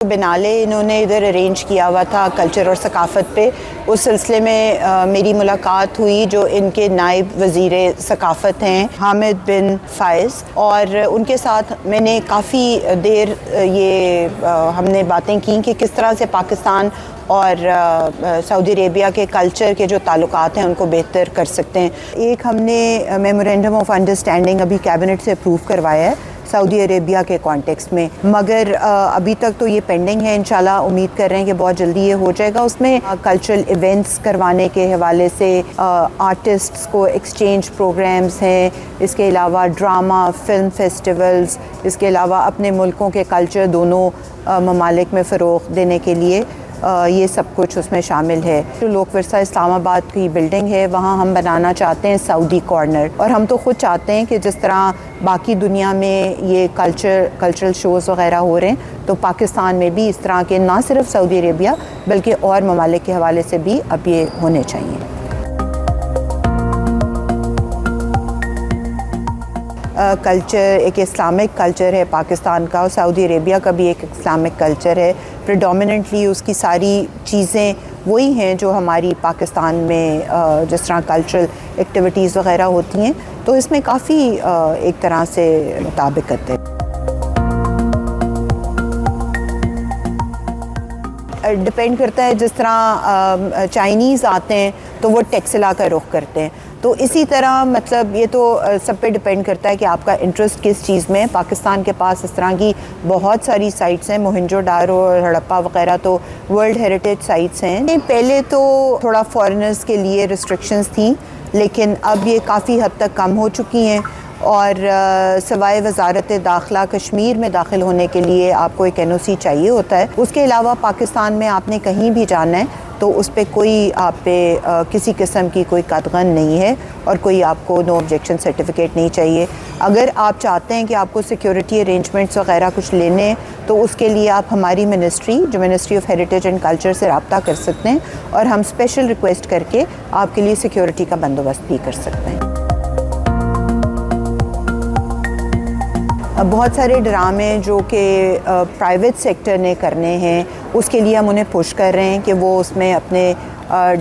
بنالے انہوں نے ادھر ارینج کیا ہوا تھا کلچر اور ثقافت پہ. اس سلسلے میں میری ملاقات ہوئی جو ان کے نائب وزیر ثقافت ہیں حامد بن فائز, اور ان کے ساتھ میں نے کافی دیر یہ ہم نے باتیں کی کہ کس طرح سے پاکستان اور سعودی عربیہ کے کلچر کے جو تعلقات ہیں ان کو بہتر کر سکتے ہیں. ایک ہم نے میمورینڈم آف انڈرسٹینڈنگ ابھی کیبنٹ سے اپروو کروایا ہے سعودی عربیہ کے کانٹیکسٹ میں, مگر ابھی تک تو یہ پینڈنگ ہے. انشاءاللہ امید کر رہے ہیں کہ بہت جلدی یہ ہو جائے گا. اس میں کلچرل ایونٹس کروانے کے حوالے سے آرٹسٹس کو ایکسچینج پروگرامز ہیں, اس کے علاوہ ڈرامہ فلم فیسٹیولز, اس کے علاوہ اپنے ملکوں کے کلچر دونوں ممالک میں فروغ دینے کے لیے یہ سب کچھ اس میں شامل ہے. جو لوک ورثہ اسلام آباد کی بلڈنگ ہے وہاں ہم بنانا چاہتے ہیں سعودی کارنر, اور ہم تو خود چاہتے ہیں کہ جس طرح باقی دنیا میں یہ کلچرل شوز وغیرہ ہو رہے ہیں تو پاکستان میں بھی اس طرح کے نہ صرف سعودی عربیہ بلکہ اور ممالک کے حوالے سے بھی اب یہ ہونے چاہیے. کلچر ایک اسلامک کلچر ہے پاکستان کا, اور سعودی عربیہ کا بھی ایک اسلامک کلچر ہے. پریڈومیننٹلی اس کی ساری چیزیں وہی ہیں جو ہماری پاکستان میں جس طرح کلچرل ایکٹیویٹیز وغیرہ ہوتی ہیں, تو اس میں کافی ایک طرح سے مطابقت ہے. ڈپینڈ کرتا ہے, جس طرح چائنیز آتے ہیں تو وہ ٹیکسلا کا رخ کرتے ہیں, تو اسی طرح مطلب یہ تو سب پہ ڈپینڈ کرتا ہے کہ آپ کا انٹرسٹ کس چیز میں. پاکستان کے پاس اس طرح کی بہت ساری سائٹس ہیں, موہنجو ڈارو اور ہڑپا وغیرہ تو ورلڈ ہیریٹیج سائٹس ہیں. پہلے تو تھوڑا فارنرز کے لیے ریسٹرکشنز تھیں, لیکن اب یہ کافی حد تک کم ہو چکی ہیں, اور سوائے وزارت داخلہ کشمیر میں داخل ہونے کے لیے آپ کو ایک NOC چاہیے ہوتا ہے. اس کے علاوہ پاکستان میں آپ نے کہیں بھی جانا ہے تو اس پہ کوئی آپ پہ کسی قسم کی کوئی قدغن نہیں ہے, اور کوئی آپ کو نو آبجیکشن سرٹیفکیٹ نہیں چاہیے. اگر آپ چاہتے ہیں کہ آپ کو سیکیورٹی ارینجمنٹس وغیرہ کچھ لینے ہیں تو اس کے لیے آپ ہماری منسٹری جو ministry of heritage and culture سے رابطہ کر سکتے ہیں, اور ہم اسپیشل ریکویسٹ کر کے آپ کے لیے سیکیورٹی کا بندوبست بھی کر سکتے ہیں. بہت سارے ڈرامے جو کہ پرائیویٹ سیکٹر نے کرنے ہیں اس کے لیے ہم انہیں پش کر رہے ہیں کہ وہ اس میں اپنے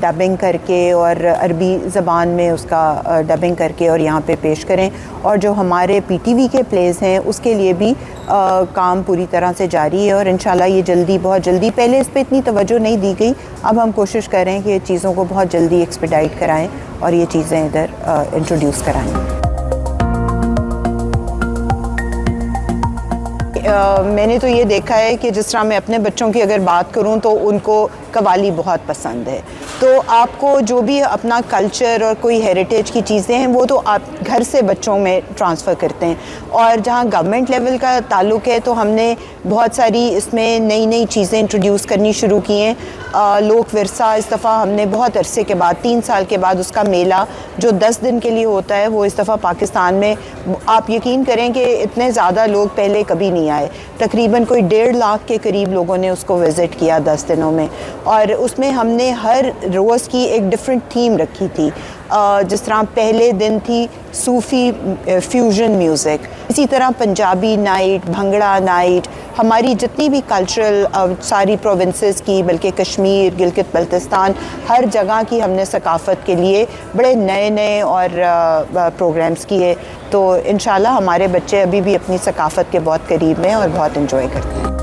ڈبنگ کر کے اور عربی زبان میں اس کا ڈبنگ کر کے اور یہاں پہ پیش کریں. اور جو ہمارے PTV کے پلیز ہیں اس کے لیے بھی کام پوری طرح سے جاری ہے, اور انشاءاللہ یہ جلدی بہت جلدی, پہلے اس پہ اتنی توجہ نہیں دی گئی, اب ہم کوشش کر رہے ہیں کہ چیزوں کو بہت جلدی ایکسپیڈائٹ کرائیں اور یہ چیزیں ادھر انٹروڈیوس کرائیں. میں نے تو یہ دیکھا ہے کہ جس طرح میں اپنے بچوں کی اگر بات کروں تو ان کو قوالی بہت پسند ہے, تو آپ کو جو بھی اپنا کلچر اور کوئی ہیریٹیج کی چیزیں ہیں وہ تو آپ گھر سے بچوں میں ٹرانسفر کرتے ہیں. اور جہاں گورنمنٹ لیول کا تعلق ہے تو ہم نے بہت ساری اس میں نئی نئی چیزیں انٹروڈیوس کرنی شروع کی ہیں. لوک ورثہ اس دفعہ ہم نے بہت عرصے کے بعد 3 سال کے بعد اس کا میلہ جو 10 دن کے لیے ہوتا ہے وہ اس دفعہ پاکستان میں, آپ یقین کریں کہ اتنے زیادہ لوگ پہلے کبھی نہیں آئے, تقریباً کوئی 1.5 لاکھ کے قریب لوگوں نے اس کو وزٹ کیا 10 دنوں میں. اور اس میں ہم نے ہر روز کی ایک ڈیفرنٹ تھیم رکھی تھی. جس طرح پہلے دن تھی صوفی فیوژن میوزک, اسی طرح پنجابی نائٹ, بھنگڑا نائٹ, ہماری جتنی بھی کلچرل ساری پروونسز کی بلکہ کشمیر گلگت بلتستان ہر جگہ کی ہم نے ثقافت کے لیے بڑے نئے نئے اور پروگرامز کیے. تو انشاءاللہ ہمارے بچے ابھی بھی اپنی ثقافت کے بہت قریب ہیں اور بہت انجوائے کرتے ہیں.